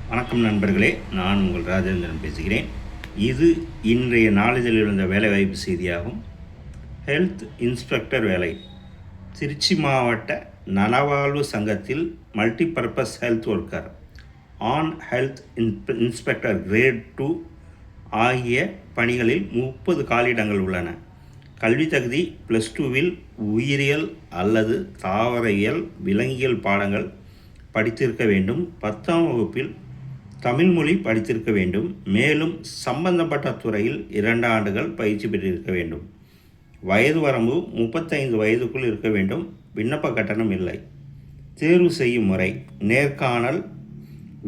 வணக்கம் நண்பர்களே, நான் உங்கள் ராஜேந்திரன் பேசுகிறேன். இது இன்றைய நாளிதழில் வந்த வேலைவாய்ப்பு செய்தியாகும். ஹெல்த் இன்ஸ்பெக்டர் வேலை. திருச்சி மாவட்ட நலவாழ்வு சங்கத்தில் multipurpose health worker, on health inspector great 2 ஆகிய பணிகளில் 30 காலியிடங்கள் உள்ளன. கல்வி தகுதி +2வில் உயிரியல் அல்லது தாவரவியல், விலங்கியல் பாடங்கள் படித்திருக்க வேண்டும். 10ஆம் வகுப்பில் தமிழ் மொழி படித்திருக்க வேண்டும். மேலும் சம்பந்தப்பட்ட துறையில் 2 ஆண்டுகள் பயிற்சி பெற்றிருக்க வேண்டும். வயது வரம்பு 35 வயதுக்குள் இருக்க வேண்டும். விண்ணப்ப கட்டணம் இல்லை. தேர்வு செய்யும் முறை: நேர்காணல்.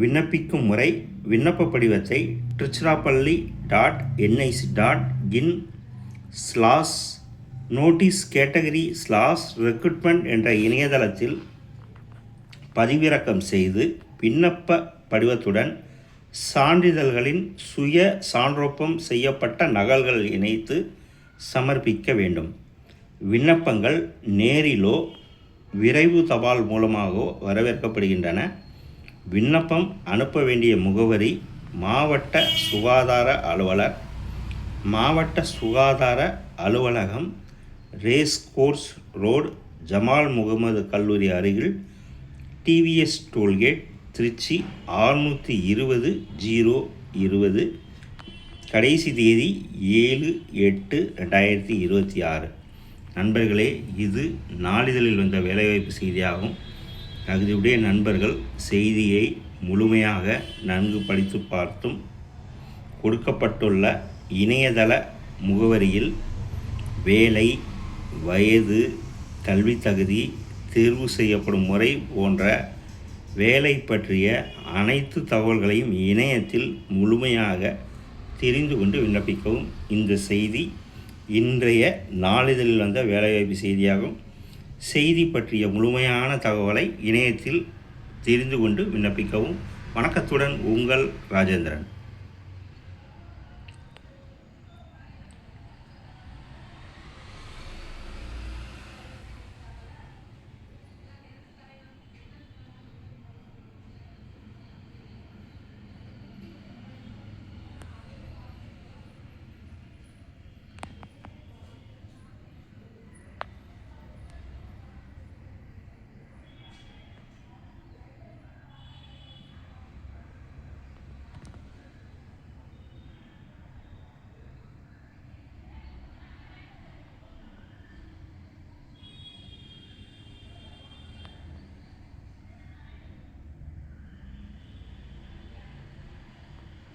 விண்ணப்பிக்கும் முறை: விண்ணப்ப படிவத்தை trichinapalli.nic.in/notice category/recruitment என்ற இணையதளத்தில் பதிவிறக்கம் செய்து விண்ணப்ப படிவத்துடன் சான்றிதழ்களின் சுய சான்றொப்பம் செய்யப்பட்ட நகல்கள் இணைத்து சமர்ப்பிக்க வேண்டும். விண்ணப்பங்கள் நேரிலோ விரைவு தபால் மூலமாகவோ வரவேற்கப்படுகின்றன. விண்ணப்பம் அனுப்ப வேண்டிய முகவரி: மாவட்ட சுகாதார அலுவலர், மாவட்ட சுகாதார அலுவலகம், race course road, Jamal Mohammed கல்லூரி அருகில், டிவிஎஸ் டோல்கேட், திருச்சி 620-020. கடைசி தேதி 7/8/2026. நண்பர்களே, இது நாளிதழில் வந்த வேலைவாய்ப்பு செய்தியாகும். தகுதியுடைய நண்பர்கள் செய்தியை முழுமையாக நன்கு படித்து பார்த்தும் கொடுக்கப்பட்டுள்ள இணையதள முகவரியில் வேலை, வயது, கல்வி தகுதி, தேர்வு செய்யப்படும் முறை போன்ற வேலை பற்றிய அனைத்து தகவல்களையும் இணையத்தில் முழுமையாக தெரிந்து கொண்டு விண்ணப்பிக்கவும். இந்த செய்தி இன்றைய நாளிதழில் வந்த வேலைவாய்ப்பு செய்தியாகும். செய்தி பற்றிய முழுமையான தகவலை இணையத்தில் தெரிந்து கொண்டு விண்ணப்பிக்கவும். வணக்கத்துடன் உங்கள் ராஜேந்திரன்.